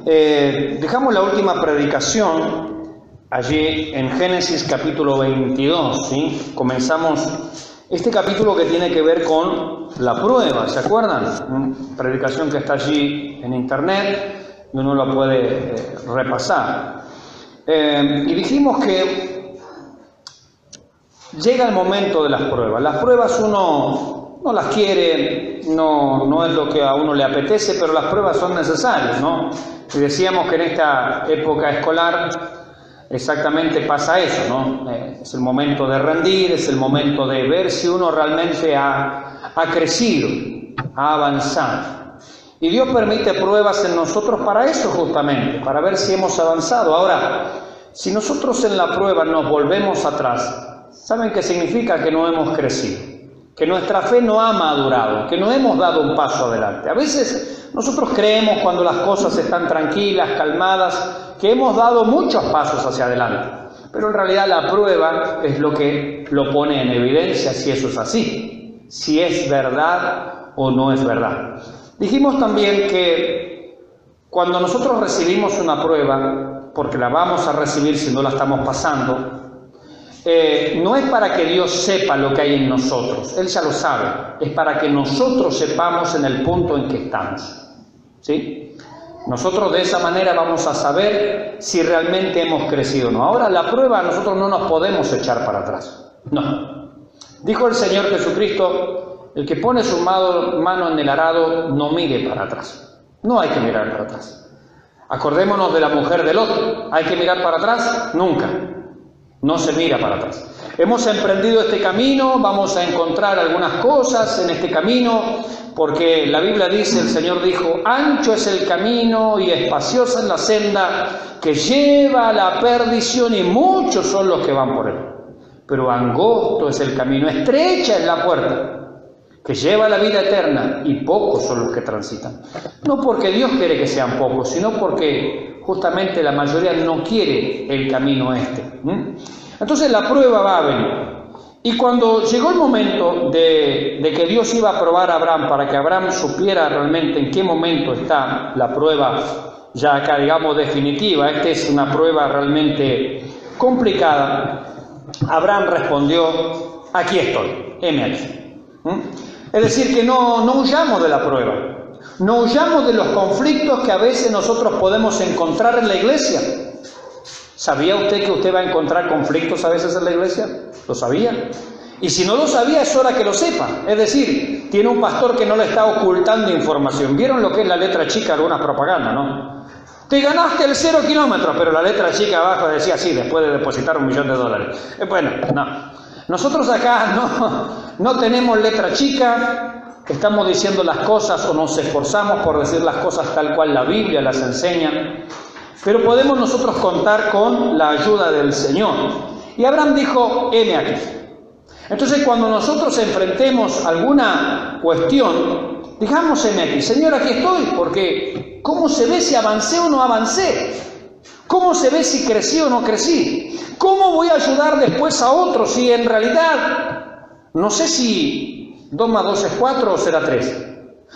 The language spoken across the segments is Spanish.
Dejamos la última predicación allí en Génesis capítulo 22, ¿sí? Comenzamos este capítulo que tiene que ver con la prueba, ¿se acuerdan? Predicación que está allí en internet y uno la puede repasar. Y dijimos que llega el momento de las pruebas. Las pruebas uno no las quiere, no es lo que a uno le apetece, pero las pruebas son necesarias, ¿no? Y decíamos que en esta época escolar exactamente pasa eso, ¿no? Es el momento de rendir, es el momento de ver si uno realmente ha crecido, ha avanzado. Y Dios permite pruebas en nosotros para eso justamente, para ver si hemos avanzado. Ahora, si nosotros en la prueba nos volvemos atrás, ¿saben qué significa? Que no hemos crecido, que nuestra fe no ha madurado, que no hemos dado un paso adelante. A veces nosotros creemos cuando las cosas están tranquilas, calmadas, que hemos dado muchos pasos hacia adelante, pero en realidad la prueba es lo que lo pone en evidencia si eso es así, si es verdad o no es verdad. Dijimos también que cuando nosotros recibimos una prueba, porque la vamos a recibir si no la estamos pasando, no es para que Dios sepa lo que hay en nosotros, Él ya lo sabe, es para que nosotros sepamos en el punto en que estamos, ¿sí? Nosotros de esa manera vamos a saber si realmente hemos crecido o no. Ahora, la prueba nosotros no nos podemos echar para atrás. No. Dijo el Señor Jesucristo, el que pone su mano en el arado no mire para atrás. No hay que mirar para atrás. Acordémonos de la mujer de Lot. ¿Hay que mirar para atrás? Nunca. No se mira para atrás. Hemos emprendido este camino, vamos a encontrar algunas cosas en este camino, porque la Biblia dice, el Señor dijo, ancho es el camino y espaciosa es la senda que lleva a la perdición y muchos son los que van por él. Pero angosto es el camino, estrecha es la puerta que lleva a la vida eterna y pocos son los que transitan. No porque Dios quiere que sean pocos, sino porque justamente la mayoría no quiere el camino este. Entonces la prueba va a venir. Y cuando llegó el momento de que Dios iba a probar a Abraham para que Abraham supiera realmente en qué momento está la prueba ya acá, digamos, definitiva, esta es una prueba realmente complicada, Abraham respondió, aquí estoy, heme aquí. Es decir, que no huyamos de la prueba, no huyamos de los conflictos que a veces nosotros podemos encontrar en la iglesia. ¿Sabía usted que usted va a encontrar conflictos a veces en la iglesia? ¿Lo sabía? Y si no lo sabía, es hora que lo sepa. Es decir, tiene un pastor que no le está ocultando información. ¿Vieron lo que es la letra chica de algunas propagandas, no? Te ganaste el 0 kilómetros, pero la letra chica abajo decía así, después de depositar $1.000.000. Bueno, no. Nosotros acá no tenemos letra chica, estamos diciendo las cosas o nos esforzamos por decir las cosas tal cual la Biblia las enseña. Pero podemos nosotros contar con la ayuda del Señor. Y Abraham dijo, heme aquí. Entonces cuando nosotros enfrentemos alguna cuestión, digamos, heme aquí. Señor, aquí estoy, porque ¿cómo se ve si avancé o no avancé? ¿Cómo se ve si crecí o no crecí? ¿Cómo voy a ayudar después a otros si en realidad no sé si 2 más 2 es 4 o será 3?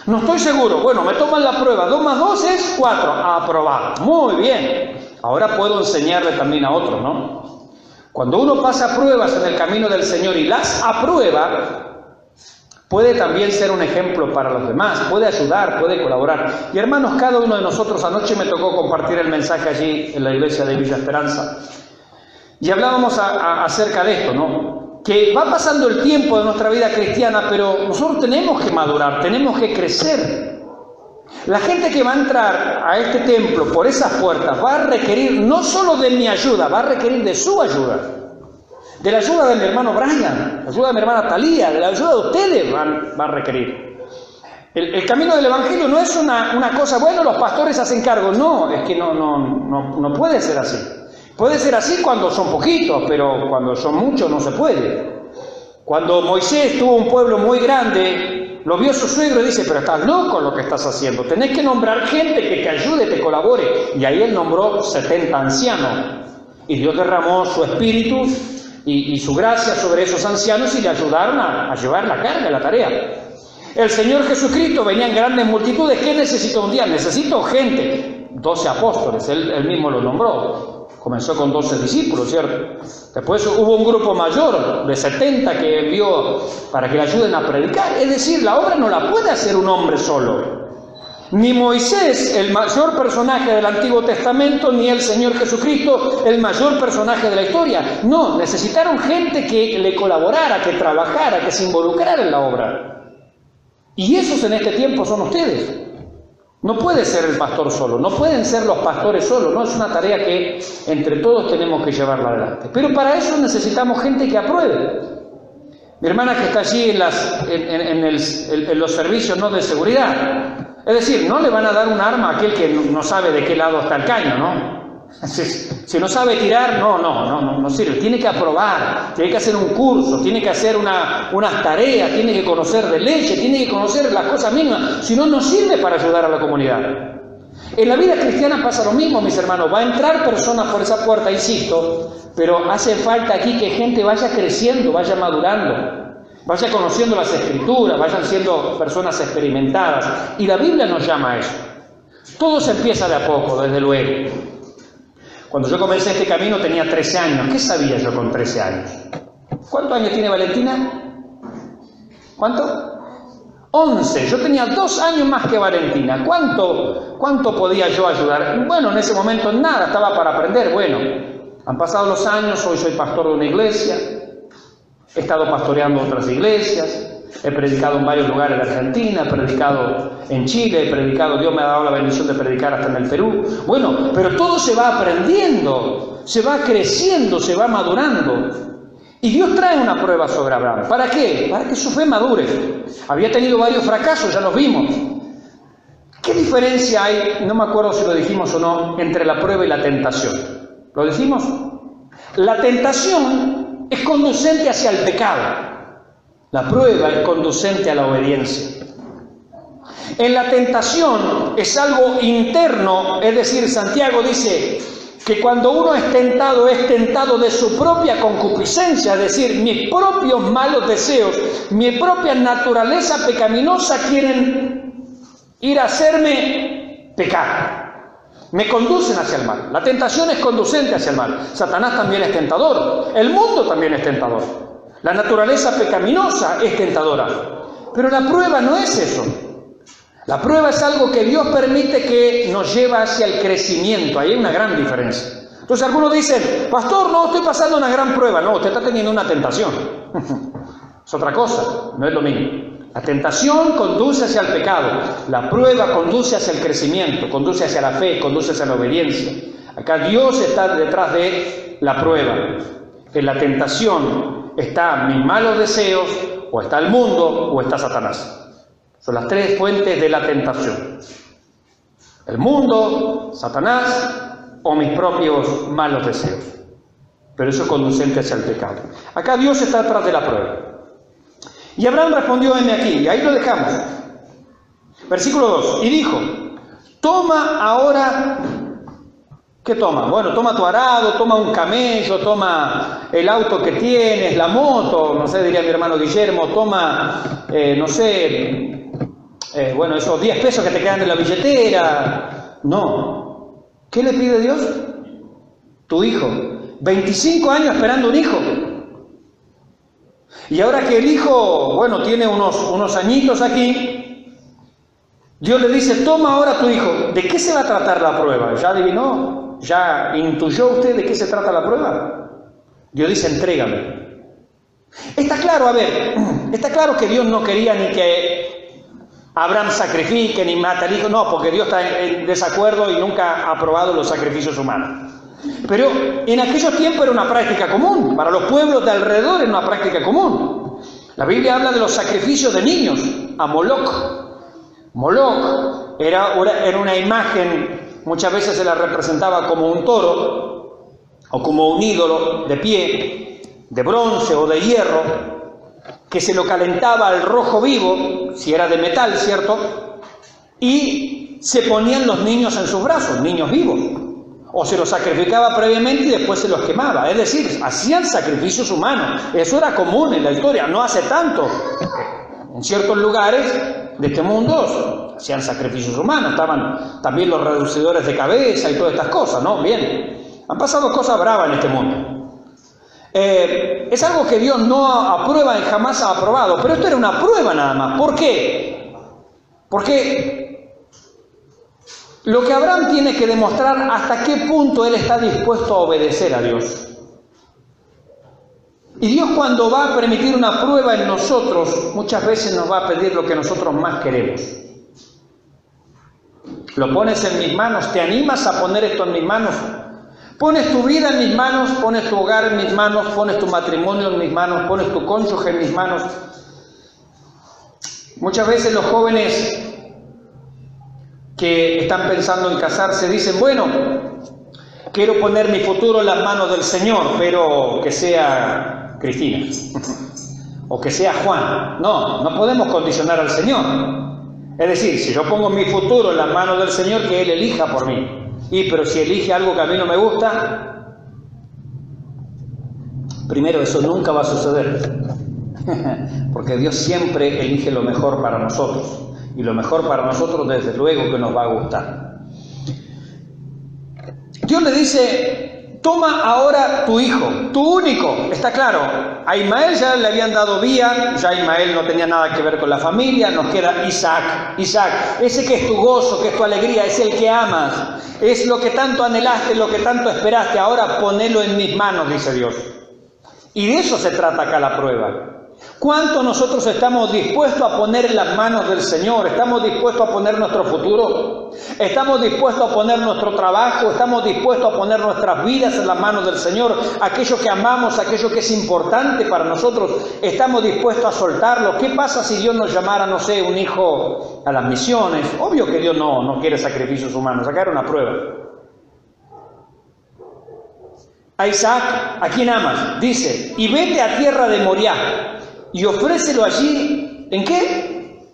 No estoy seguro. Bueno, me toman la prueba. 2 más 2 es 4. Aprobado. Muy bien. Ahora puedo enseñarle también a otros, ¿no? Cuando uno pasa pruebas en el camino del Señor y las aprueba, puede también ser un ejemplo para los demás. Puede ayudar, puede colaborar. Y hermanos, cada uno de nosotros, anoche me tocó compartir el mensaje allí en la iglesia de Villa Esperanza. Y hablábamos acerca de esto, ¿no? Que va pasando el tiempo de nuestra vida cristiana, pero nosotros tenemos que madurar, tenemos que crecer. La gente que va a entrar a este templo por esas puertas va a requerir no solo de mi ayuda, va a requerir de su ayuda, de la ayuda de mi hermano Brian, la ayuda de mi hermana Talía, de la ayuda de ustedes va a requerir. El camino del Evangelio no es una cosa, bueno, los pastores hacen cargo, no, es que no puede ser así. Puede ser así cuando son poquitos, pero cuando son muchos no se puede. Cuando Moisés tuvo un pueblo muy grande, lo vio su suegro y dice, pero estás loco lo que estás haciendo, tenés que nombrar gente que te ayude, te colabore. Y ahí él nombró 70 ancianos. Y Dios derramó su espíritu y su gracia sobre esos ancianos y le ayudaron a llevar la carga, la tarea. El Señor Jesucristo venía en grandes multitudes. ¿Qué necesitó un día? Necesito gente. 12 apóstoles, él mismo lo nombró. Comenzó con 12 discípulos, ¿cierto? Después hubo un grupo mayor de 70 que envió para que le ayuden a predicar. Es decir, la obra no la puede hacer un hombre solo. Ni Moisés, el mayor personaje del Antiguo Testamento, ni el Señor Jesucristo, el mayor personaje de la historia. No, necesitaron gente que le colaborara, que trabajara, que se involucrara en la obra. Y esos en este tiempo son ustedes. No puede ser el pastor solo, no pueden ser los pastores solos, no es una tarea que entre todos tenemos que llevarla adelante. Pero para eso necesitamos gente que apruebe. Mi hermana que está allí en los servicios no de seguridad, es decir, no le van a dar un arma a aquel que no sabe de qué lado está el caño, ¿no? Si no sabe tirar, no sirve. Tiene que aprobar, tiene que hacer un curso, tiene que hacer unas tareas, tiene que conocer de leyes, tiene que conocer las cosas mínimas. Si no, no sirve para ayudar a la comunidad. En la vida cristiana pasa lo mismo, mis hermanos. Va a entrar personas por esa puerta, insisto, pero hace falta aquí que gente vaya creciendo, vaya madurando, vaya conociendo las Escrituras, vayan siendo personas experimentadas. Y la Biblia nos llama a eso. Todo se empieza de a poco, desde luego. Cuando yo comencé este camino tenía 13 años. ¿Qué sabía yo con 13 años? ¿Cuántos años tiene Valentina? ¿Cuánto? 11. Yo tenía 2 años más que Valentina. ¿Cuánto podía yo ayudar? Bueno, en ese momento nada, estaba para aprender. Bueno, han pasado los años, hoy soy pastor de una iglesia, he estado pastoreando otras iglesias, he predicado en varios lugares de Argentina, he predicado en Chile, he predicado, Dios me ha dado la bendición de predicar hasta en el Perú. Bueno, pero todo se va aprendiendo, se va creciendo, se va madurando. Y Dios trae una prueba sobre Abraham. ¿Para qué? Para que su fe madure. Había tenido varios fracasos, ya los vimos. ¿Qué diferencia hay, no me acuerdo si lo dijimos o no, entre la prueba y la tentación? ¿Lo dijimos? La tentación es conducente hacia el pecado. La prueba es conducente a la obediencia. En la tentación es algo interno, es decir, Santiago dice que cuando uno es tentado de su propia concupiscencia, es decir, mis propios malos deseos, mi propia naturaleza pecaminosa quieren ir a hacerme pecar. Me conducen hacia el mal. La tentación es conducente hacia el mal. Satanás también es tentador. El mundo también es tentador. La naturaleza pecaminosa es tentadora. Pero la prueba no es eso. La prueba es algo que Dios permite que nos lleva hacia el crecimiento. Ahí hay una gran diferencia. Entonces algunos dicen, pastor, no, estoy pasando una gran prueba. No, usted está teniendo una tentación. Es otra cosa, no es lo mismo. La tentación conduce hacia el pecado. La prueba conduce hacia el crecimiento, conduce hacia la fe, conduce hacia la obediencia. Acá Dios está detrás de la prueba. En la tentación está mis malos deseos, o está el mundo, o está Satanás. Son las tres fuentes de la tentación. El mundo, Satanás, o mis propios malos deseos. Pero eso es conducente hacia el pecado. Acá Dios está detrás de la prueba. Y Abraham respondió, heme aquí, y ahí lo dejamos. Versículo 2, y dijo, toma ahora, ¿qué toma? Bueno, toma tu arado, toma un camello, toma el auto que tienes, la moto, no sé, diría mi hermano Guillermo, toma, no sé, bueno, esos 10 pesos que te quedan en la billetera. No. ¿Qué le pide Dios? Tu hijo. 25 años esperando un hijo. Y ahora que el hijo, bueno, tiene unos añitos aquí, Dios le dice, toma ahora tu hijo. ¿De qué se va a tratar la prueba? ¿Ya adivinó? ¿Ya intuyó usted de qué se trata la prueba? Dios dice, entrégame. Está claro, a ver, está claro que Dios no quería ni que Abraham sacrifique ni mate al hijo, no, porque Dios está en desacuerdo y nunca ha aprobado los sacrificios humanos. Pero en aquellos tiempos era una práctica común, para los pueblos de alrededor era una práctica común. La Biblia habla de los sacrificios de niños, a Moloch. Moloch era una imagen, muchas veces se la representaba como un toro, o como un ídolo de pie, de bronce o de hierro, que se lo calentaba al rojo vivo, si era de metal, ¿cierto? Y se ponían los niños en sus brazos, niños vivos. O se los sacrificaba previamente y después se los quemaba. Es decir, hacían sacrificios humanos. Eso era común en la historia, no hace tanto. En ciertos lugares de este mundo hacían sacrificios humanos, estaban también los reducidores de cabeza y todas estas cosas, ¿no? Bien, han pasado cosas bravas en este mundo. Es algo que Dios no aprueba y jamás ha aprobado, pero esto era una prueba nada más. ¿Por qué? Porque lo que Abraham tiene que demostrar hasta qué punto él está dispuesto a obedecer a Dios. Y Dios, cuando va a permitir una prueba en nosotros, muchas veces nos va a pedir lo que nosotros más queremos. Lo pones en mis manos, ¿te animas a poner esto en mis manos? Pones tu vida en mis manos, pones tu hogar en mis manos, pones tu matrimonio en mis manos, pones tu cónyuge en mis manos. Muchas veces los jóvenes que están pensando en casarse dicen, bueno, quiero poner mi futuro en las manos del Señor, pero que sea Cristina o que sea Juan. No podemos condicionar al Señor. Es decir, si yo pongo mi futuro en las manos del Señor, que Él elija por mí. Pero si elige algo que a mí no me gusta, primero, eso nunca va a suceder. Porque Dios siempre elige lo mejor para nosotros. Y lo mejor para nosotros, desde luego, que nos va a gustar. Dios le dice, toma ahora tu hijo, tu único. Está claro, a Ismael ya le habían dado vía, ya Ismael no tenía nada que ver con la familia, nos queda Isaac. Isaac, ese que es tu gozo, que es tu alegría, es el que amas, es lo que tanto anhelaste, lo que tanto esperaste, ahora ponelo en mis manos, dice Dios. Y de eso se trata acá la prueba. ¿Cuánto nosotros estamos dispuestos a poner en las manos del Señor? ¿Estamos dispuestos a poner nuestro futuro? ¿Estamos dispuestos a poner nuestro trabajo? ¿Estamos dispuestos a poner nuestras vidas en las manos del Señor? Aquello que amamos, aquello que es importante para nosotros, ¿estamos dispuestos a soltarlo? ¿Qué pasa si Dios nos llamara, no sé, un hijo a las misiones? Obvio que Dios no quiere sacrificios humanos. Acá era una prueba. A Isaac, ¿a quién amas? Dice, y vete a tierra de Moriah y ofrécelo allí, ¿en qué?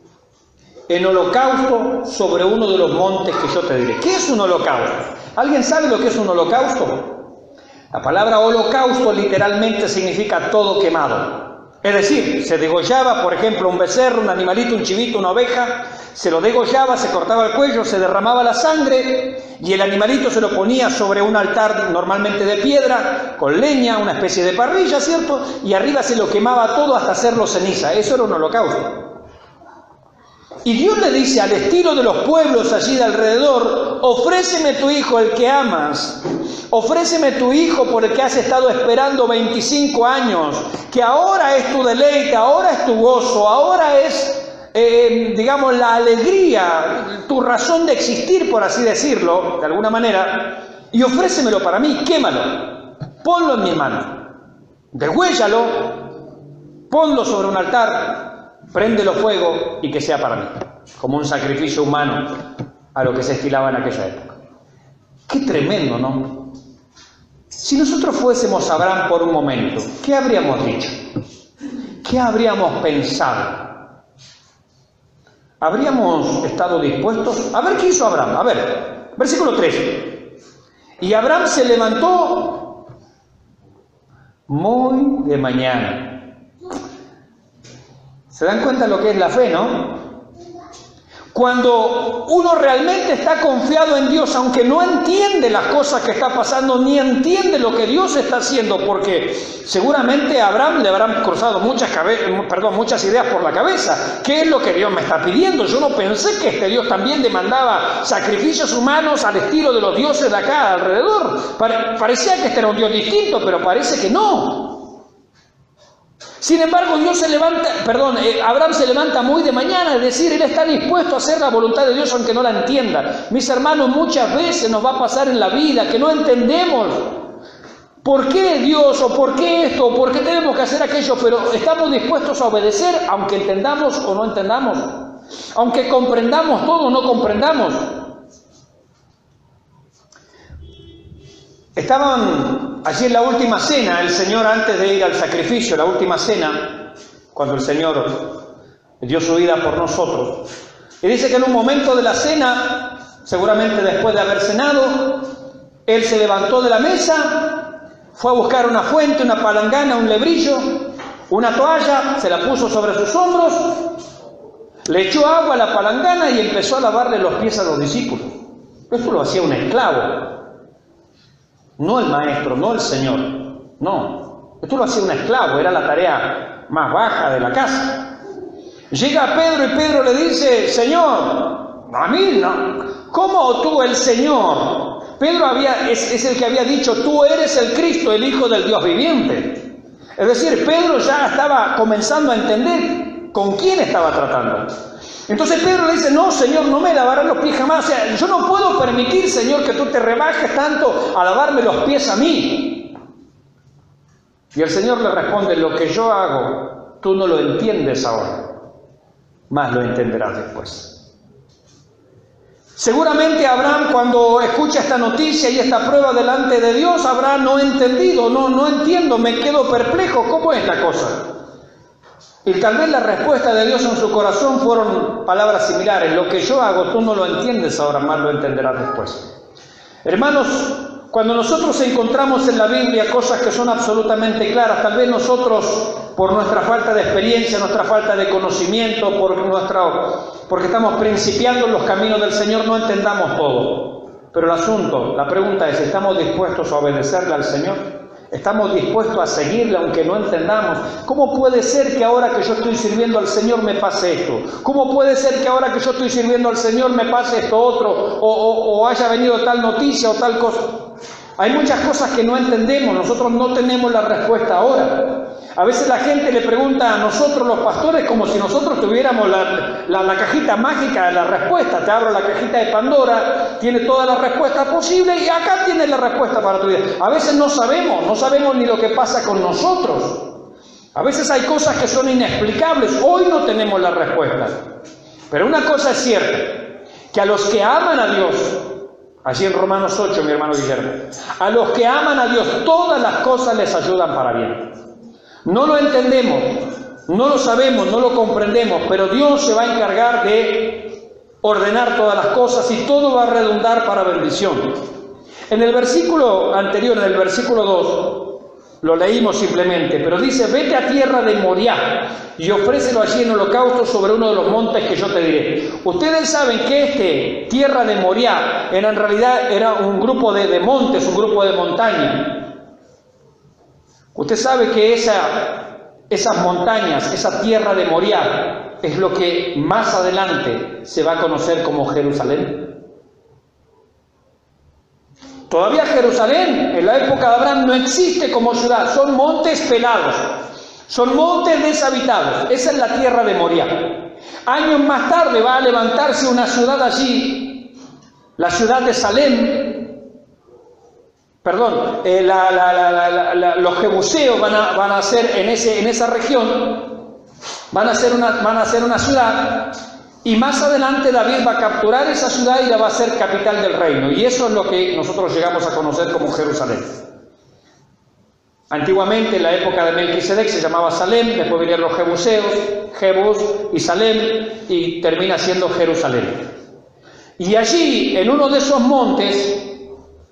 En holocausto sobre uno de los montes que yo te diré. ¿Qué es un holocausto? ¿Alguien sabe lo que es un holocausto? La palabra holocausto literalmente significa todo quemado. Es decir, se degollaba, por ejemplo, un becerro, un animalito, un chivito, una oveja, se lo degollaba, se cortaba el cuello, se derramaba la sangre y el animalito se lo ponía sobre un altar normalmente de piedra, con leña, una especie de parrilla, ¿cierto? Y arriba se lo quemaba todo hasta hacerlo ceniza. Eso era un holocausto. Y Dios le dice, al estilo de los pueblos allí de alrededor, ofréceme tu hijo, el que amas. Ofréceme tu hijo por el que has estado esperando 25 años, que ahora es tu deleite, ahora es tu gozo, ahora es, digamos, la alegría, tu razón de existir, por así decirlo, de alguna manera, y ofrécemelo para mí, quémalo, ponlo en mis manos, degüéllalo, ponlo sobre un altar, préndelo fuego y que sea para mí, como un sacrificio humano a lo que se estilaba en aquella época. Qué tremendo, ¿no? Si nosotros fuésemos Abraham por un momento, ¿qué habríamos dicho? ¿Qué habríamos pensado? ¿Habríamos estado dispuestos? A ver, ¿qué hizo Abraham? A ver, versículo 13. Y Abraham se levantó muy de mañana. ¿Se dan cuenta lo que es la fe, no? Cuando uno realmente está confiado en Dios, aunque no entiende las cosas que está pasando, ni entiende lo que Dios está haciendo, porque seguramente a Abraham le habrán cruzado muchas ideas por la cabeza. ¿Qué es lo que Dios me está pidiendo? Yo no pensé que este Dios también demandaba sacrificios humanos al estilo de los dioses de acá alrededor. Parecía que este era un Dios distinto, pero parece que no. Sin embargo, Abraham se levanta muy de mañana, es decir, él está dispuesto a hacer la voluntad de Dios aunque no la entienda. Mis hermanos, muchas veces nos va a pasar en la vida que no entendemos por qué Dios, o por qué esto, o por qué tenemos que hacer aquello, pero estamos dispuestos a obedecer aunque entendamos o no entendamos, aunque comprendamos todo o no comprendamos. Estaban allí en la última cena, el Señor, antes de ir al sacrificio, la última cena, cuando el Señor dio su vida por nosotros. Y dice que en un momento de la cena, seguramente después de haber cenado, Él se levantó de la mesa, fue a buscar una fuente, una palangana, un lebrillo, una toalla, se la puso sobre sus hombros, Le echó agua a la palangana y empezó a lavarle los pies a los discípulos. Esto lo hacía un esclavo, no el maestro, no el Señor, no. Esto lo hacía un esclavo, era la tarea más baja de la casa. Llega Pedro y Pedro le dice: Señor, a mí no. ¿Cómo tú, el Señor? Pedro es el que había dicho: tú eres el Cristo, el Hijo del Dios viviente. Es decir, Pedro ya estaba comenzando a entender con quién estaba tratando. Entonces Pedro le dice: no, Señor, no me lavarás los pies jamás. O sea, yo no puedo permitir, Señor, que tú te rebajes tanto a lavarme los pies a mí. Y el Señor le responde: lo que yo hago, tú no lo entiendes ahora, mas lo entenderás después. Seguramente Abraham, cuando escucha esta noticia y esta prueba delante de Dios, habrá no entendido, no entiendo, me quedo perplejo, ¿cómo es la cosa? Y tal vez la respuesta de Dios en su corazón fueron palabras similares: lo que yo hago, tú no lo entiendes ahora, más lo entenderás después. Hermanos, cuando nosotros encontramos en la Biblia cosas que son absolutamente claras, tal vez nosotros, por nuestra falta de experiencia, nuestra falta de conocimiento, porque estamos principiando en los caminos del Señor, no entendamos todo. Pero la pregunta es: ¿estamos dispuestos a obedecerle al Señor? ¿Estamos dispuestos a seguirle aunque no entendamos? ¿Cómo puede ser que ahora que yo estoy sirviendo al Señor me pase esto? ¿Cómo puede ser que ahora que yo estoy sirviendo al Señor me pase esto otro? O haya venido tal noticia o tal cosa. Hay muchas cosas que no entendemos, nosotros no tenemos la respuesta ahora. A veces la gente le pregunta a nosotros los pastores como si nosotros tuviéramos la cajita mágica de la respuesta. Te abro la cajita de Pandora, tiene todas las respuestas posibles y acá tienes la respuesta para tu vida. A veces no sabemos ni lo que pasa con nosotros. A veces hay cosas que son inexplicables, hoy no tenemos la respuesta. Pero una cosa es cierta, que a los que aman a Dios, así en Romanos 8, mi hermano Guillermo, a los que aman a Dios, todas las cosas les ayudan para bien. No lo entendemos, no lo sabemos, no lo comprendemos, pero Dios se va a encargar de ordenar todas las cosas y todo va a redundar para bendición. En el versículo anterior, en el versículo 2, lo leímos simplemente, pero dice: vete a tierra de Moriah y ofrécelo allí en holocausto sobre uno de los montes que yo te diré. Ustedes saben que tierra de Moriah en realidad era un grupo de montes, un grupo de montaña. Usted sabe que esas montañas, esa tierra de Moriah, es lo que más adelante se va a conocer como Jerusalén. Todavía Jerusalén, en la época de Abraham, no existe como ciudad, son montes pelados, son montes deshabitados. Esa es la tierra de Moriah. Años más tarde va a levantarse una ciudad allí, la ciudad de Salem. Los jebuseos van a hacer en esa región, van a hacer una ciudad, y más adelante David va a capturar esa ciudad y la va a hacer capital del reino, y eso es lo que nosotros llegamos a conocer como Jerusalén. Antiguamente, en la época de Melquisedec, se llamaba Salem, después vinieron los jebuseos, Jebus y Salem, y termina siendo Jerusalén. Y allí, en uno de esos montes,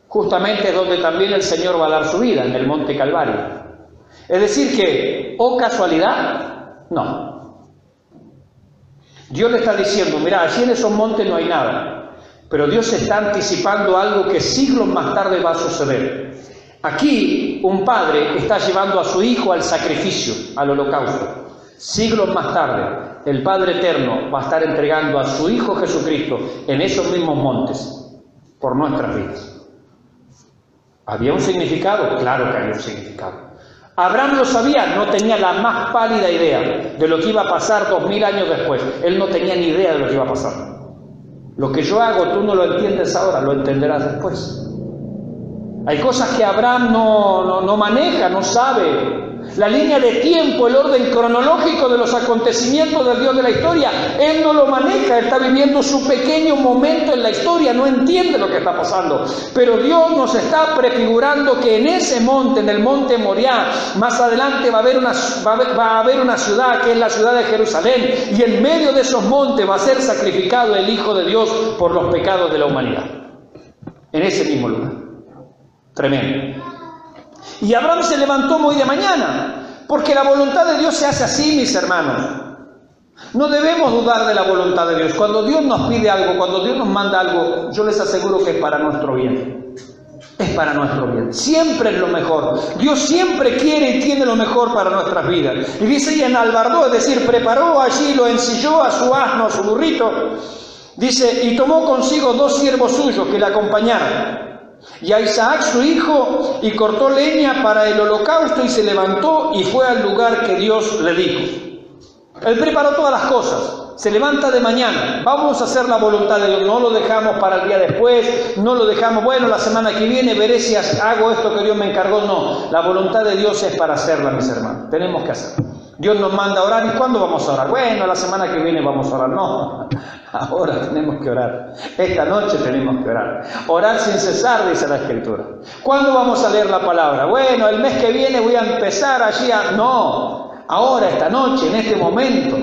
justamente es donde también el Señor va a dar su vida, en el monte Calvario. Es decir que, ¿oh casualidad? No. Dios le está diciendo: mira, allí en esos montes no hay nada, pero Dios está anticipando algo que siglos más tarde va a suceder. Aquí un padre está llevando a su hijo al sacrificio, al holocausto. Siglos más tarde, el Padre Eterno va a estar entregando a su Hijo Jesucristo en esos mismos montes por nuestras vidas. ¿Había un significado? Claro que había un significado. Abraham lo sabía, no tenía la más pálida idea de lo que iba a pasar 2000 años después. Él no tenía ni idea de lo que iba a pasar. Lo que yo hago, tú no lo entiendes ahora, lo entenderás después. Hay cosas que Abraham no maneja, no sabe. La línea de tiempo, el orden cronológico de los acontecimientos del Dios de la historia, él no lo maneja, él está viviendo su pequeño momento en la historia, no entiende lo que está pasando. Pero Dios nos está prefigurando que en ese monte, en el monte Moriah, más adelante va a haber una ciudad que es la ciudad de Jerusalén, y en medio de esos montes va a ser sacrificado el Hijo de Dios por los pecados de la humanidad. En ese mismo lugar. Tremendo. Y Abraham se levantó muy de mañana, porque la voluntad de Dios se hace así, mis hermanos. No debemos dudar de la voluntad de Dios. Cuando Dios nos pide algo, cuando Dios nos manda algo, yo les aseguro que es para nuestro bien. Es para nuestro bien. Siempre es lo mejor. Dios siempre quiere y tiene lo mejor para nuestras vidas. Y dice, y enalbardó, es decir, preparó allí, lo ensilló a su asno, a su burrito. Dice, y tomó consigo 2 siervos suyos que le acompañaran. Y a Isaac su hijo, y cortó leña para el holocausto, y se levantó y fue al lugar que Dios le dijo. Él preparó todas las cosas. Se levanta de mañana, vamos a hacer la voluntad de Dios, no lo dejamos para el día después, no lo dejamos, bueno, la semana que viene veré si hago esto que Dios me encargó. No, la voluntad de Dios es para hacerla, mis hermanos, tenemos que hacerla. Dios nos manda a orar, ¿y cuándo vamos a orar? Bueno, la semana que viene vamos a orar. No, ahora tenemos que orar, esta noche tenemos que orar. Orar sin cesar, dice la Escritura. ¿Cuándo vamos a leer la palabra? Bueno, el mes que viene voy a empezar allí a... No, ahora, esta noche, en este momento,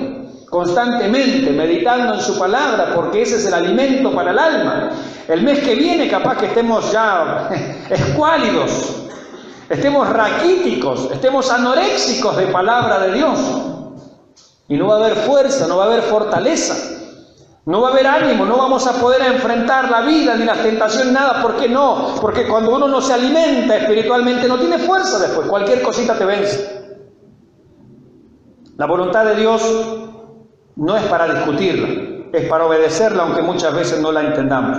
constantemente meditando en su palabra, porque ese es el alimento para el alma. El mes que viene capaz que estemos ya escuálidos, estemos raquíticos, estemos anoréxicos de palabra de Dios, y no va a haber fuerza, no va a haber fortaleza, no va a haber ánimo, no vamos a poder enfrentar la vida ni las tentaciones, nada. ¿Por qué no? Porque cuando uno no se alimenta espiritualmente no tiene fuerza después, cualquier cosita te vence. La voluntad de Dios no es para discutirla, es para obedecerla, aunque muchas veces no la entendamos.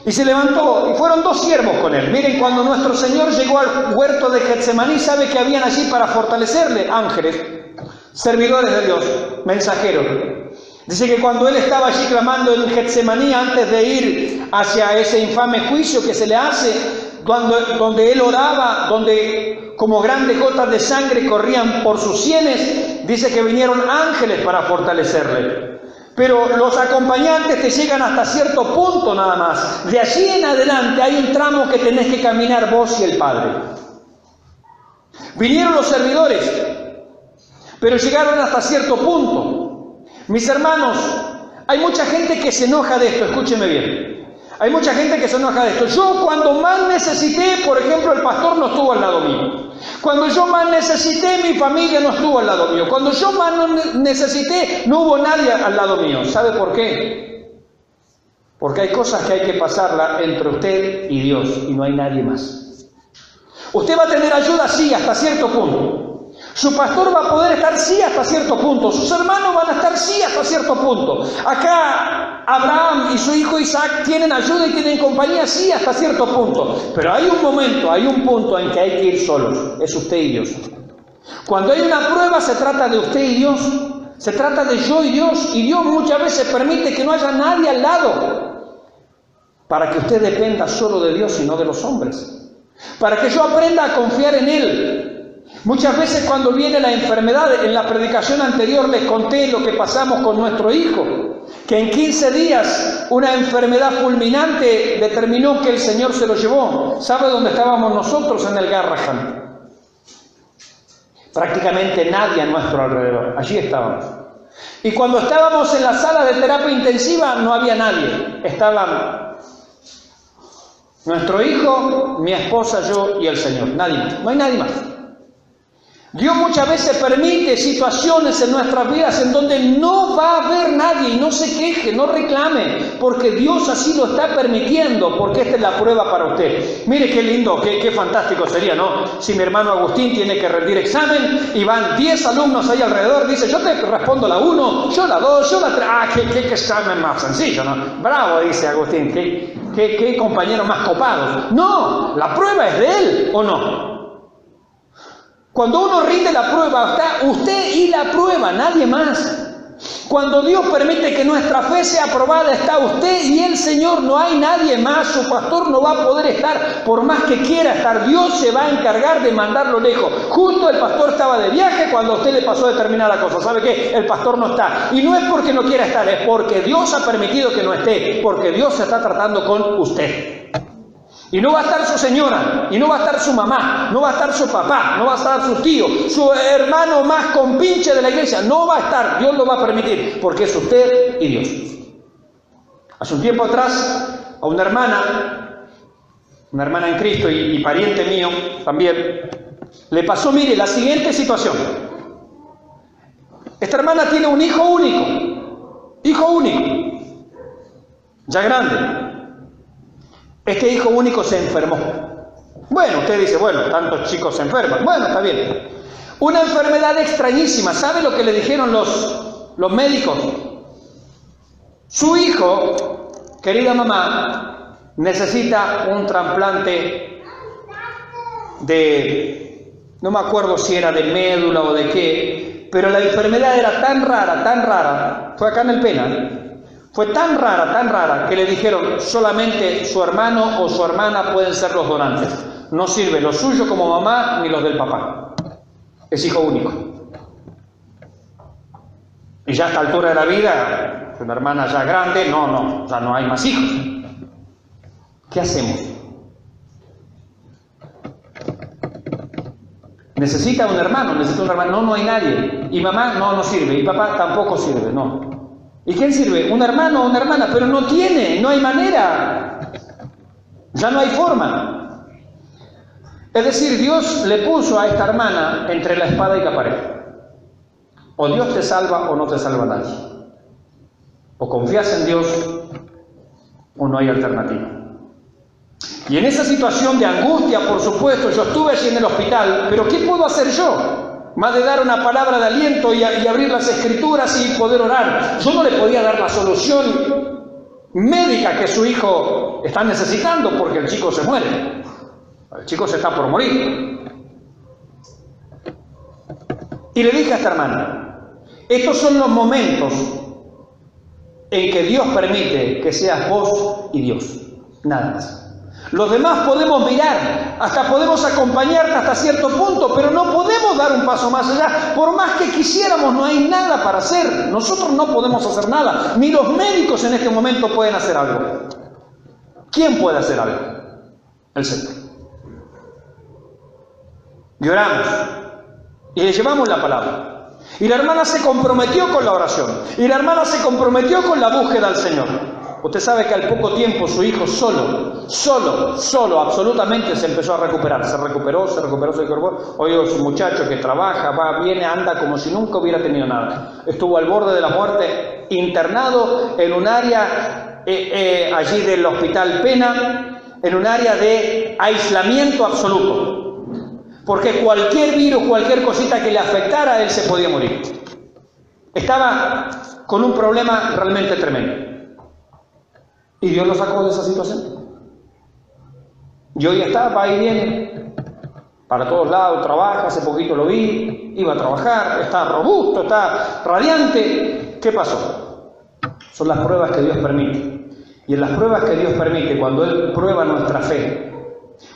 Y se levantó, y fueron 2 siervos con él. Miren, cuando nuestro Señor llegó al huerto de Getsemaní, ¿sabe que habían allí para fortalecerle? Ángeles, servidores de Dios, mensajeros. Dice que cuando él estaba allí clamando en Getsemaní, antes de ir hacia ese infame juicio que se le hace, donde él oraba, donde como grandes gotas de sangre corrían por sus sienes, dice que vinieron ángeles para fortalecerle. Pero los acompañantes te llegan hasta cierto punto nada más. De allí en adelante hay un tramo que tenés que caminar vos y el Padre. Vinieron los servidores, pero llegaron hasta cierto punto. Mis hermanos, hay mucha gente que se enoja de esto, escúcheme bien. Hay mucha gente que se enoja de esto. Yo cuando más necesité, por ejemplo, el pastor no estuvo al lado mío. Cuando yo más necesité, mi familia no estuvo al lado mío. Cuando yo más necesité, no hubo nadie al lado mío. ¿Sabe por qué? Porque hay cosas que hay que pasarla entre usted y Dios, y no hay nadie más. Usted va a tener ayuda, sí, hasta cierto punto. Su pastor va a poder estar, sí, hasta cierto punto. Sus hermanos van a estar, sí, hasta cierto punto. Acá Abraham y su hijo Isaac tienen ayuda y tienen compañía, sí, hasta cierto punto. Pero hay un momento, hay un punto en que hay que ir solos. Es usted y Dios. Cuando hay una prueba, se trata de usted y Dios. Se trata de yo y Dios. Y Dios muchas veces permite que no haya nadie al lado, para que usted dependa solo de Dios y no de los hombres. Para que yo aprenda a confiar en Él. Muchas veces cuando viene la enfermedad, en la predicación anterior les conté lo que pasamos con nuestro hijo, que en 15 días una enfermedad fulminante determinó que el Señor se lo llevó. ¿Sabe dónde estábamos nosotros? En el Garrahan. Prácticamente nadie a nuestro alrededor, allí estábamos. Y cuando estábamos en la sala de terapia intensiva no había nadie, estaban nuestro hijo, mi esposa, yo y el Señor, nadie más, no hay nadie más. Dios muchas veces permite situaciones en nuestras vidas en donde no va a haber nadie, y no se queje, no reclame, porque Dios así lo está permitiendo, porque esta es la prueba para usted. Mire qué lindo, qué fantástico sería, ¿no? Si mi hermano Agustín tiene que rendir examen y van 10 alumnos ahí alrededor, dice, yo te respondo la 1, yo la 2, yo la 3, qué examen más sencillo, ¿no? Bravo, dice Agustín, qué compañeros más copados. No, la prueba es de él, ¿o no? Cuando uno rinde la prueba, está usted y la prueba, nadie más. Cuando Dios permite que nuestra fe sea aprobada, está usted y el Señor, no hay nadie más. Su pastor no va a poder estar, por más que quiera estar. Dios se va a encargar de mandarlo lejos. Justo el pastor estaba de viaje cuando a usted le pasó determinada cosa. ¿Sabe qué? El pastor no está. Y no es porque no quiera estar, es porque Dios ha permitido que no esté, porque Dios se está tratando con usted. Y no va a estar su señora, y no va a estar su mamá, no va a estar su papá, no va a estar su tío, su hermano más compinche de la iglesia, no va a estar, Dios lo va a permitir, porque es usted y Dios. Hace un tiempo atrás, a una hermana en Cristo y pariente mío también, le pasó, mire, la siguiente situación. Esta hermana tiene un hijo único, ya grande. Este hijo único se enfermó. Bueno, usted dice, bueno, tantos chicos se enferman. Bueno, está bien. Una enfermedad extrañísima. ¿Sabe lo que le dijeron los médicos? Su hijo, querida mamá, necesita un trasplante no me acuerdo si era de médula o de qué, pero la enfermedad era tan rara, fue acá en el Pena, fue tan rara que le dijeron solamente su hermano o su hermana pueden ser los donantes. No sirve lo suyo como mamá ni los del papá. Es hijo único. Y ya a esta altura de la vida, una hermana ya grande, ya no hay más hijos. ¿Qué hacemos? Necesita un hermano. No hay nadie. Y mamá no sirve. Y papá tampoco sirve, no. ¿Y quién sirve? Un hermano o una hermana, pero no hay manera. Ya no hay forma. Es decir, Dios le puso a esta hermana entre la espada y la pared. O Dios te salva o no te salva nadie. O confías en Dios o no hay alternativa. Y en esa situación de angustia, por supuesto, yo estuve allí en el hospital, pero ¿qué puedo hacer yo? Más de dar una palabra de aliento y abrir las escrituras y poder orar. Yo no le podía dar la solución médica que su hijo está necesitando porque el chico se muere. El chico se está por morir. Y le dije a esta hermana, estos son los momentos en que Dios permite que seas vos y Dios, nada más. Los demás podemos mirar, hasta podemos acompañarte hasta cierto punto, pero no podemos dar un paso más allá. Por más que quisiéramos, no hay nada para hacer. Nosotros no podemos hacer nada. Ni los médicos en este momento pueden hacer algo. ¿Quién puede hacer algo? El Señor. Y oramos. Y le llevamos la palabra. Y la hermana se comprometió con la oración. Y la hermana se comprometió con la búsqueda al Señor. Usted sabe que al poco tiempo su hijo solo, absolutamente se empezó a recuperar. Se recuperó, se incorporó. Hoy es un muchacho que trabaja, va, viene, anda como si nunca hubiera tenido nada. Estuvo al borde de la muerte, internado en un área allí del Hospital Pena, en un área de aislamiento absoluto. Porque cualquier virus, cualquier cosita que le afectara, él se podía morir. Estaba con un problema realmente tremendo. Y Dios lo sacó de esa situación. Y hoy está, va y viene, para todos lados, trabaja, hace poquito lo vi, iba a trabajar, está robusto, está radiante. ¿Qué pasó? Son las pruebas que Dios permite. Y en las pruebas que Dios permite, cuando Él prueba nuestra fe,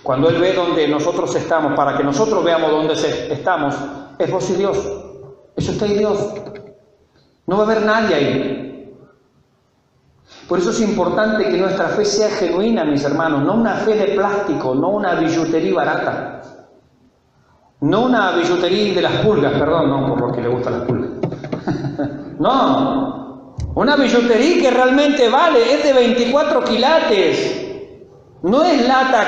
cuando Él ve donde nosotros estamos, para que nosotros veamos dónde estamos, es vos y Dios, es usted y Dios. No va a haber nadie ahí. Por eso es importante que nuestra fe sea genuina, mis hermanos, no una fe de plástico, no una billutería barata, no una billutería de las pulgas, perdón, no por lo que le gustan las pulgas. No, una billutería que realmente vale, es de 24 quilates, no es lata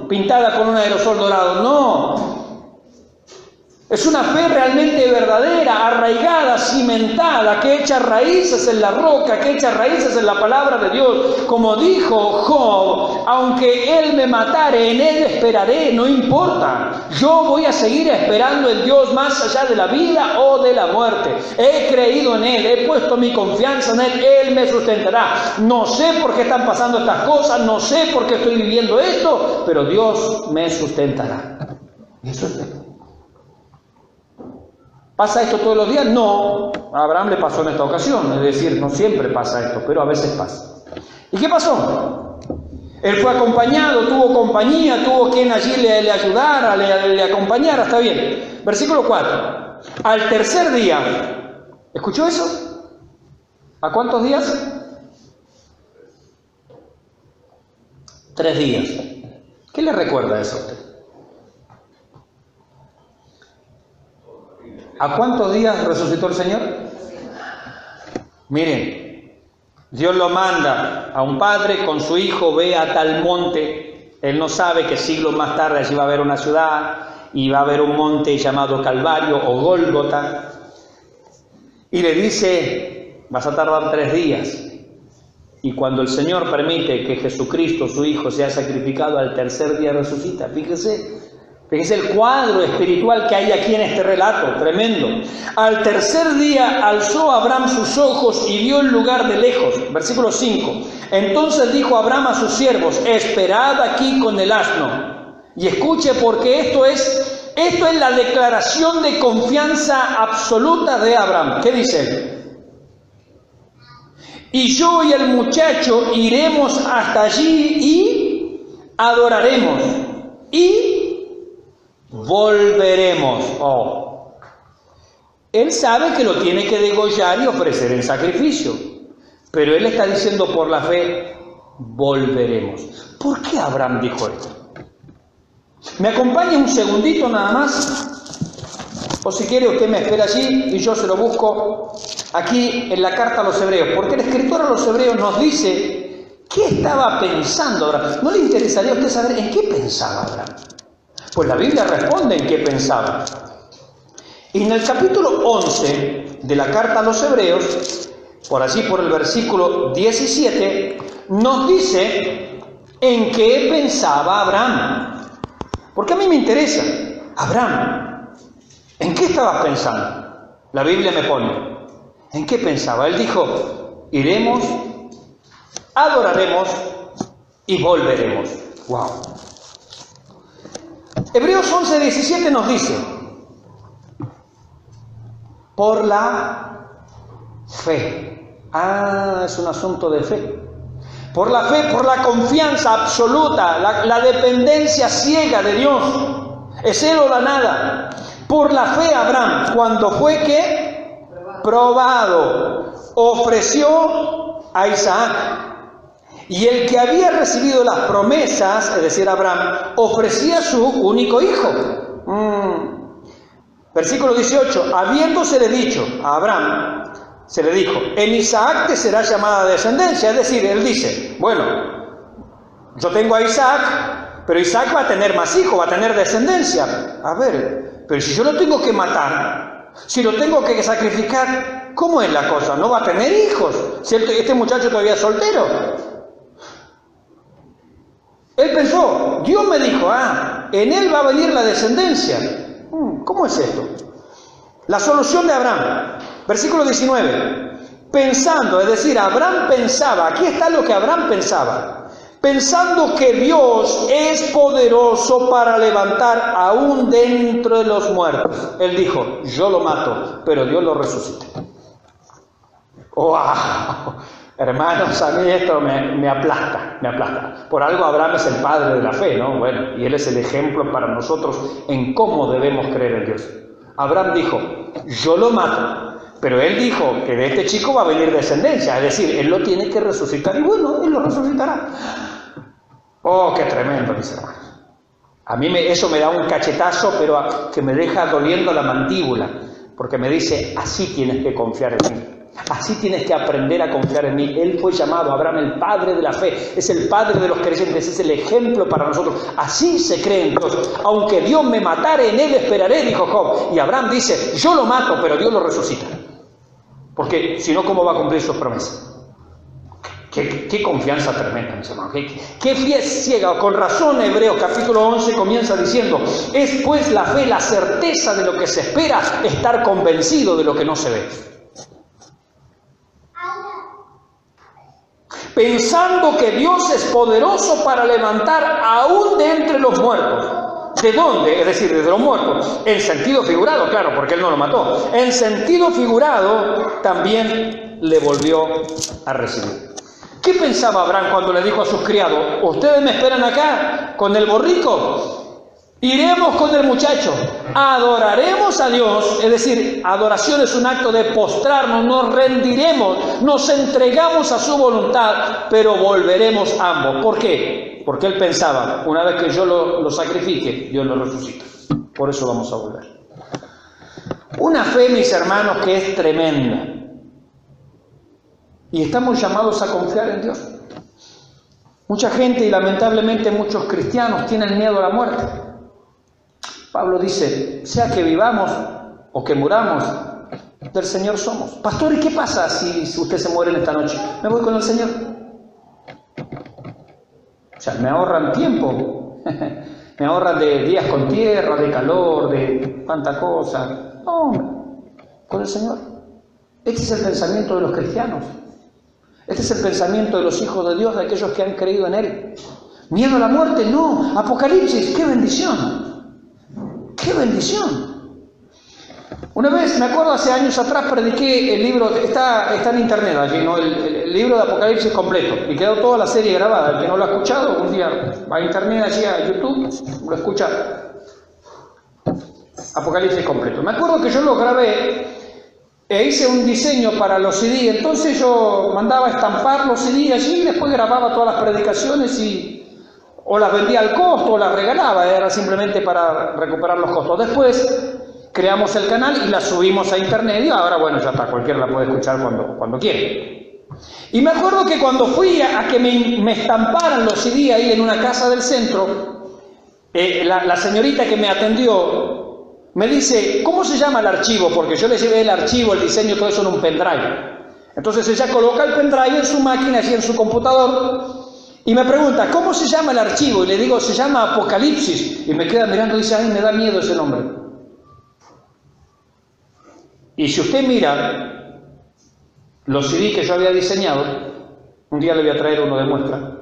pintada con un aerosol dorado, no. Es una fe realmente verdadera, arraigada, cimentada, que echa raíces en la roca, que echa raíces en la palabra de Dios. Como dijo Job, aunque Él me matare, en Él esperaré, no importa. Yo voy a seguir esperando en Dios más allá de la vida o de la muerte. He creído en Él, he puesto mi confianza en Él, Él me sustentará. No sé por qué están pasando estas cosas, no sé por qué estoy viviendo esto, pero Dios me sustentará. Y eso es verdad. ¿Pasa esto todos los días? No, a Abraham le pasó en esta ocasión, es decir, no siempre pasa esto, pero a veces pasa. ¿Y qué pasó? Él fue acompañado, tuvo compañía, tuvo quien allí le ayudara, le acompañara, está bien. Versículo 4. Al tercer día, ¿escuchó eso? ¿A cuántos días? 3 días. ¿Qué le recuerda eso a usted? ¿A cuántos días resucitó el Señor? Miren, Dios lo manda a un padre con su hijo, ve a tal monte. Él no sabe que siglos más tarde allí va a haber una ciudad y va a haber un monte llamado Calvario o Gólgota. y le dice, vas a tardar 3 días. Y cuando el Señor permite que Jesucristo, su Hijo, sea sacrificado, al tercer día resucita. Fíjese el cuadro espiritual que hay aquí en este relato, tremendo. Al tercer día alzó Abraham sus ojos y vio el lugar de lejos. Versículo 5. Entonces dijo Abraham a sus siervos, esperad aquí con el asno. Y escuche, porque esto es la declaración de confianza absoluta de Abraham. ¿Qué dice él? Y yo y el muchacho iremos hasta allí y adoraremos y volveremos. Él sabe que lo tiene que degollar y ofrecer en sacrificio, pero él está diciendo por la fe, volveremos. ¿Por qué Abraham dijo esto? ¿Me acompaña un segundito nada más? O si quiere usted me espera allí y yo se lo busco aquí en la carta a los hebreos, porque el escritor a los hebreos nos dice qué estaba pensando Abraham. ¿No le interesaría a usted saber en qué pensaba Abraham? Pues la Biblia responde en qué pensaba. Y en el capítulo 11 de la carta a los hebreos, por allí por el versículo 17, nos dice en qué pensaba Abraham. Porque a mí me interesa, Abraham, ¿en qué estabas pensando? La Biblia me pone, ¿en qué pensaba? Él dijo, iremos, adoraremos y volveremos. ¡Wow! Hebreos 11:17 nos dice, por la fe. Es un asunto de fe. Por la fe, por la confianza absoluta, la dependencia ciega de Dios. Es él o la nada. Por la fe Abraham, cuando fue ¿qué? Probado, ofreció a Isaac. Y el que había recibido las promesas, es decir, Abraham, ofrecía a su único hijo. Versículo 18, habiéndosele dicho a Abraham, se le dijo, en Isaac te será llamada descendencia. Es decir, él dice, bueno, yo tengo a Isaac, pero Isaac va a tener más hijos, va a tener descendencia. A ver, pero si yo lo tengo que matar, si lo tengo que sacrificar, ¿cómo es la cosa? ¿No va a tener hijos? Si este muchacho todavía es soltero. Él pensó, Dios me dijo, en él va a venir la descendencia. ¿Cómo es esto? La solución de Abraham, versículo 19, pensando, es decir, Abraham pensaba, aquí está lo que Abraham pensaba, pensando que Dios es poderoso para levantar aún dentro de los muertos. Él dijo, yo lo mato, pero Dios lo resucita. ¡Wow! Hermanos, a mí esto me aplasta, me aplasta. Por algo Abraham es el padre de la fe, ¿no? Bueno, y él es el ejemplo para nosotros en cómo debemos creer en Dios. Abraham dijo, yo lo mato, pero él dijo que de este chico va a venir descendencia, es decir, él lo tiene que resucitar, y bueno, él lo resucitará. ¡Oh, qué tremendo, mis hermanos! A mí eso me da un cachetazo, pero que me deja doliendo la mandíbula, porque me dice, así tienes que confiar en mí. Así tienes que aprender a confiar en mí. Él fue llamado, Abraham, el padre de la fe. Es el padre de los creyentes, es el ejemplo para nosotros. Así se cree en Dios. Aunque Dios me matare, en él esperaré, dijo Job. Y Abraham dice, yo lo mato, pero Dios lo resucita. Porque si no, ¿cómo va a cumplir sus promesas? Qué confianza tremenda, mis hermanos. Qué fe ciega. Con razón, Hebreos capítulo 11 comienza diciendo, es pues la fe, la certeza de lo que se espera, estar convencido de lo que no se ve. Pensando que Dios es poderoso para levantar aún de entre los muertos. ¿De dónde? Es decir, desde los muertos. En sentido figurado, claro, porque él no lo mató. En sentido figurado, también le volvió a recibir. ¿Qué pensaba Abraham cuando le dijo a sus criados, ustedes me esperan acá con el borrico? Iremos con el muchacho, adoraremos a Dios, es decir, adoración es un acto de postrarnos, nos rendiremos, nos entregamos a su voluntad, pero volveremos ambos. ¿Por qué? Porque él pensaba, una vez que yo lo sacrifique, Dios lo resucita. Por eso vamos a volver. Una fe, mis hermanos, que es tremenda. Y estamos llamados a confiar en Dios. Mucha gente y lamentablemente muchos cristianos tienen miedo a la muerte. Pablo dice, sea que vivamos o que muramos, del Señor somos. Pastor, ¿y qué pasa si usted se muere en esta noche? Me voy con el Señor. O sea, me ahorran tiempo. Me ahorran de días con tierra, de calor, de tanta cosa. No, con el Señor. Este es el pensamiento de los cristianos. Este es el pensamiento de los hijos de Dios, de aquellos que han creído en Él. Miedo a la muerte, no. Apocalipsis, qué bendición. Qué bendición. Una vez, me acuerdo hace años atrás, prediqué el libro, está en internet allí, ¿no? El libro de Apocalipsis completo, y quedó toda la serie grabada. El que no lo ha escuchado, un día va a internet allí a YouTube, lo escucha. Apocalipsis completo. Me acuerdo que yo lo grabé e hice un diseño para los CD, entonces yo mandaba estampar los CD allí y después grababa todas las predicaciones y o las vendía al costo o las regalaba, era simplemente para recuperar los costos. Después creamos el canal y la subimos a internet y ahora, bueno, ya está, cualquiera la puede escuchar cuando quiere. Y me acuerdo que cuando fui a que me estamparan los CD ahí en una casa del centro, la señorita que me atendió me dice, ¿cómo se llama el archivo? Porque yo le llevé el archivo, el diseño, todo eso en un pendrive. Entonces ella coloca el pendrive en su máquina, así en su computador, y me pregunta, ¿cómo se llama el archivo? Y le digo, se llama Apocalipsis. Y me queda mirando y dice, ay, me da miedo ese nombre. Y si usted mira los CD que yo había diseñado, un día le voy a traer uno de muestra,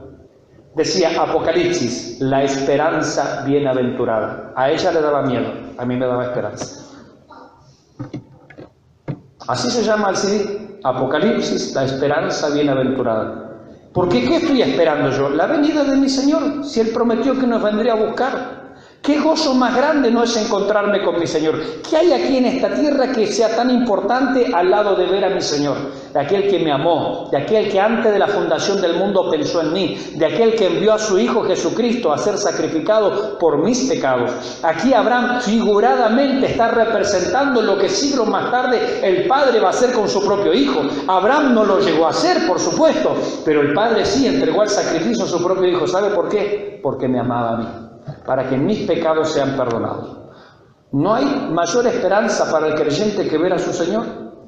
decía Apocalipsis, la esperanza bienaventurada. A ella le daba miedo, a mí me daba esperanza. Así se llama el CD, Apocalipsis, la esperanza bienaventurada. Porque ¿qué estoy esperando yo? La venida de mi Señor, si Él prometió que nos vendría a buscar. ¿Qué gozo más grande no es encontrarme con mi Señor? ¿Qué hay aquí en esta tierra que sea tan importante al lado de ver a mi Señor? De aquel que me amó, de aquel que antes de la fundación del mundo pensó en mí, de aquel que envió a su Hijo Jesucristo a ser sacrificado por mis pecados. Aquí Abraham figuradamente está representando lo que siglos más tarde el Padre va a hacer con su propio Hijo. Abraham no lo llegó a hacer, por supuesto, pero el Padre sí entregó al sacrificio a su propio Hijo. ¿Sabe por qué? Porque me amaba a mí, para que mis pecados sean perdonados. No hay mayor esperanza para el creyente que ver a su Señor.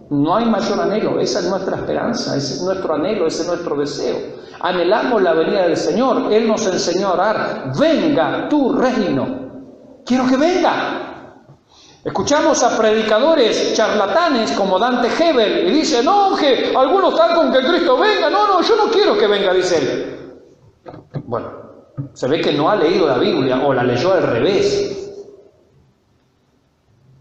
No hay mayor anhelo. Esa es nuestra esperanza, ese es nuestro anhelo, ese es nuestro deseo. Anhelamos la venida del Señor. Él nos enseñó a orar, venga tu reino. Quiero que venga. Escuchamos a predicadores charlatanes como Dante Gebel y dice, no, que algunos están con que Cristo venga. No, yo no quiero que venga, dice él. Bueno, se ve que no ha leído la Biblia o la leyó al revés.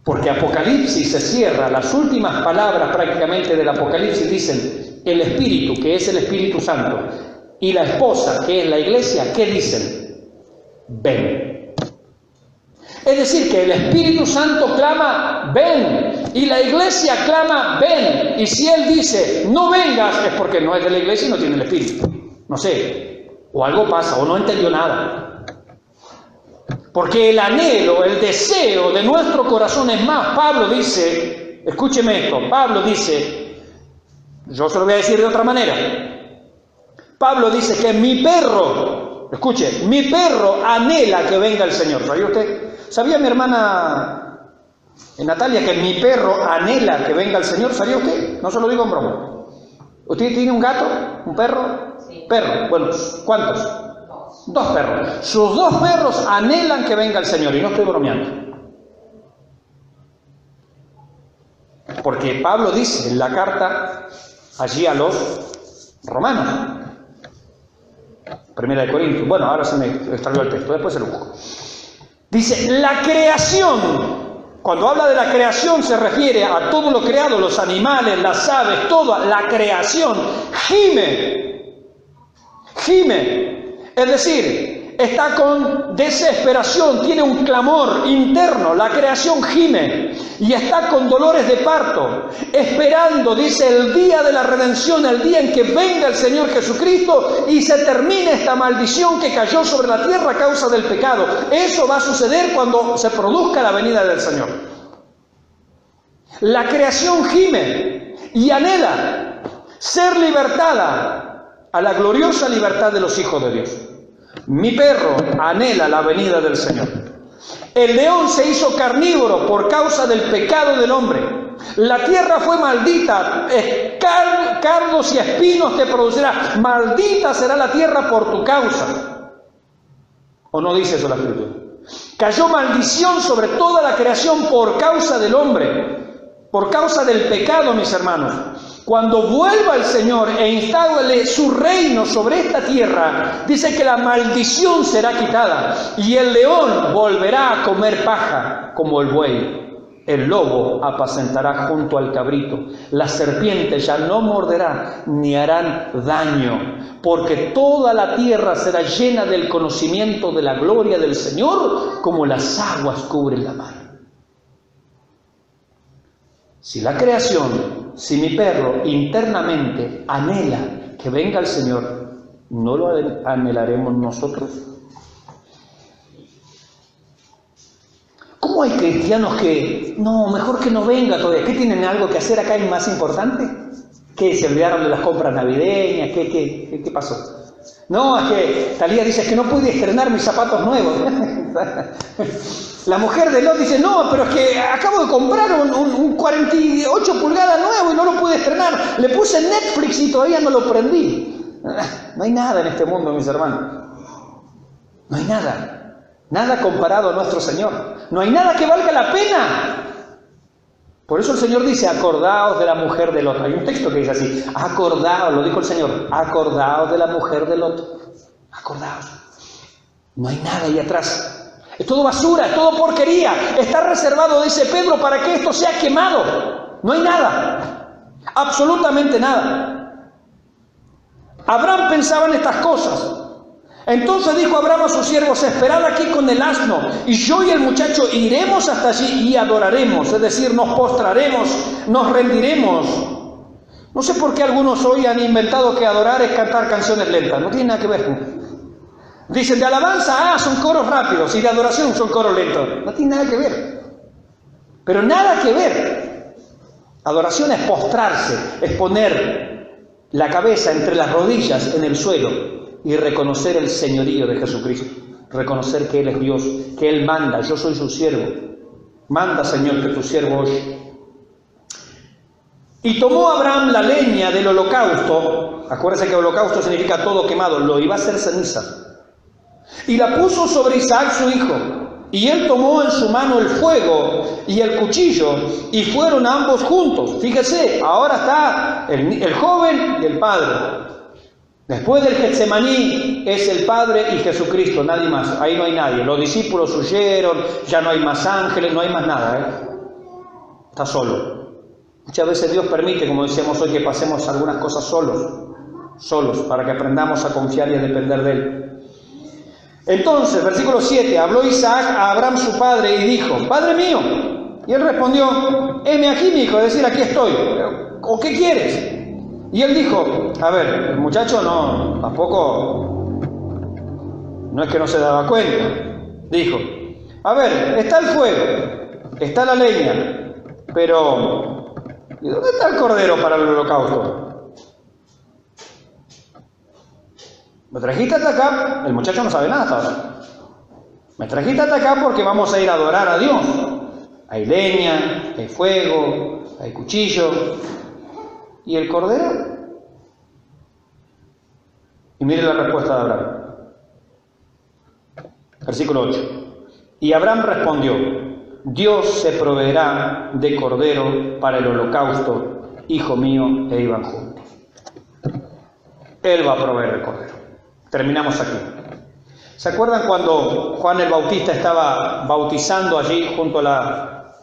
Porque Apocalipsis se cierra, las últimas palabras prácticamente del Apocalipsis dicen, el Espíritu, que es el Espíritu Santo, y la esposa, que es la iglesia, ¿qué dicen? Ven. Es decir, que el Espíritu Santo clama, ven, y la iglesia clama, ven. Y si Él dice, no vengas, es porque no es de la iglesia y no tiene el Espíritu. No sé, o algo pasa, o no entendió nada. Porque el anhelo, el deseo de nuestro corazón es más. Pablo dice, escúcheme esto, Pablo dice, yo se lo voy a decir de otra manera. Pablo dice que mi perro, escuche, mi perro anhela que venga el Señor. ¿Sabía usted? ¿Sabía mi hermana Natalia que mi perro anhela que venga el Señor? ¿Sabía usted? No se lo digo en broma. ¿Usted tiene un gato? ¿Un perro? Sí. Perro. Bueno, ¿cuántos? Dos perros. Sus dos perros anhelan que venga el Señor, y no estoy bromeando. Porque Pablo dice en la carta allí a los romanos, Primera de Corintios, bueno, ahora se me extravió el texto, después se lo busco. Dice, la creación, cuando habla de la creación se refiere a todo lo creado, los animales, las aves, toda la creación, gime. Es decir, está con desesperación, tiene un clamor interno, la creación gime y está con dolores de parto, esperando, dice, el día de la redención, el día en que venga el Señor Jesucristo y se termine esta maldición que cayó sobre la tierra a causa del pecado. Eso va a suceder cuando se produzca la venida del Señor. La creación gime y anhela ser libertada a la gloriosa libertad de los hijos de Dios. Mi perro anhela la venida del Señor. El león se hizo carnívoro por causa del pecado del hombre. La tierra fue maldita, cardos y espinos te producirá. Maldita será la tierra por tu causa. ¿O no dice eso la Escritura? Cayó maldición sobre toda la creación por causa del hombre, por causa del pecado, mis hermanos. Cuando vuelva el Señor e instaure su reino sobre esta tierra, dice que la maldición será quitada y el león volverá a comer paja como el buey. El lobo apacentará junto al cabrito. La serpiente ya no morderá ni harán daño, porque toda la tierra será llena del conocimiento de la gloria del Señor, como las aguas cubren la mar. Si la creación, si mi perro internamente anhela que venga el Señor, ¿no lo anhelaremos nosotros? ¿Cómo hay cristianos que, no, mejor que no venga todavía? ¿Qué tienen algo que hacer acá más importante? ¿Qué, se olvidaron de las compras navideñas? ¿Qué pasó? No, es que Talía dice, es que no pude estrenar mis zapatos nuevos. La mujer de Lot dice, no, pero es que acabo de comprar un 48 pulgadas nuevo y no lo pude estrenar. Le puse Netflix y todavía no lo prendí. No hay nada en este mundo, mis hermanos. No hay nada. Nada comparado a nuestro Señor. No hay nada que valga la pena. Por eso el Señor dice, acordaos de la mujer de Lot. Hay un texto que dice así, acordaos, lo dijo el Señor, acordaos de la mujer de Lot. Acordaos. No hay nada ahí atrás. Es todo basura, es todo porquería. Está reservado, dice Pedro, para que esto sea quemado. No hay nada. Absolutamente nada. Abraham pensaba en estas cosas. Entonces dijo Abraham a sus siervos, esperad aquí con el asno, y yo y el muchacho iremos hasta allí y adoraremos, es decir, nos postraremos, nos rendiremos. No sé por qué algunos hoy han inventado que adorar es cantar canciones lentas, no tiene nada que ver. Dicen de alabanza, son coros rápidos, y de adoración son coros lentos, no tiene nada que ver. Pero nada que ver. Adoración es postrarse, es poner la cabeza entre las rodillas en el suelo y reconocer el señorío de Jesucristo, reconocer que Él es Dios, que Él manda, yo soy su siervo. Manda, Señor, que tu siervo oye. Y tomó Abraham la leña del holocausto, acuérdense que holocausto significa todo quemado, lo iba a hacer ceniza, y la puso sobre Isaac su hijo, y él tomó en su mano el fuego y el cuchillo, y fueron ambos juntos. Fíjese, ahora está el joven y el padre. Después del Getsemaní es el Padre y Jesucristo, nadie más, ahí no hay nadie. Los discípulos huyeron, ya no hay más ángeles, no hay más nada, Está solo. Muchas veces Dios permite, como decíamos hoy, que pasemos algunas cosas solos, para que aprendamos a confiar y a depender de Él. Entonces, versículo 7, habló Isaac a Abraham su padre y dijo, Padre mío. Y él respondió, heme aquí, mi hijo, es decir, aquí estoy. ¿O qué quieres? Y él dijo, a ver, el muchacho tampoco es que no se daba cuenta. Dijo, a ver, está el fuego, está la leña, pero ¿y dónde está el cordero para el holocausto? Me trajiste hasta acá, el muchacho no sabe nada hasta ahora. Me trajiste hasta acá porque vamos a ir a adorar a Dios. Hay leña, hay fuego, hay cuchillo. ¿Y el cordero? Y mire la respuesta de Abraham. Versículo 8. Y Abraham respondió, Dios se proveerá de cordero para el holocausto, hijo mío, e iban juntos. Él va a proveer el cordero. Terminamos aquí. ¿Se acuerdan cuando Juan el Bautista estaba bautizando allí junto a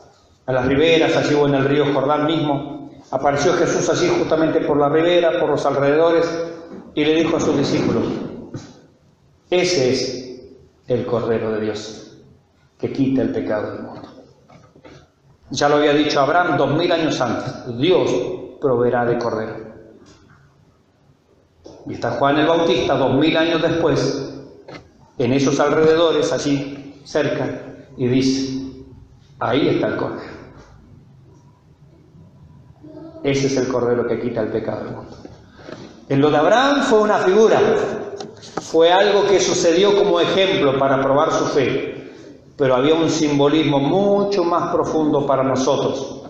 las riberas, allí o en el río Jordán mismo? Apareció Jesús allí justamente por la ribera, por los alrededores, y le dijo a sus discípulos, ese es el Cordero de Dios, que quita el pecado del mundo. Ya lo había dicho Abraham 2000 años antes, Dios proveerá de cordero. Y está Juan el Bautista 2000 años después, en esos alrededores, allí cerca, y dice, ahí está el cordero. Ese es el cordero que quita el pecado del mundo. En lo de Abraham fue una figura, fue algo que sucedió como ejemplo para probar su fe, pero había un simbolismo mucho más profundo para nosotros.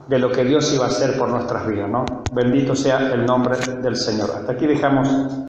de lo que Dios iba a hacer por nuestras vidas, ¿no? Bendito sea el nombre del Señor. Hasta aquí dejamos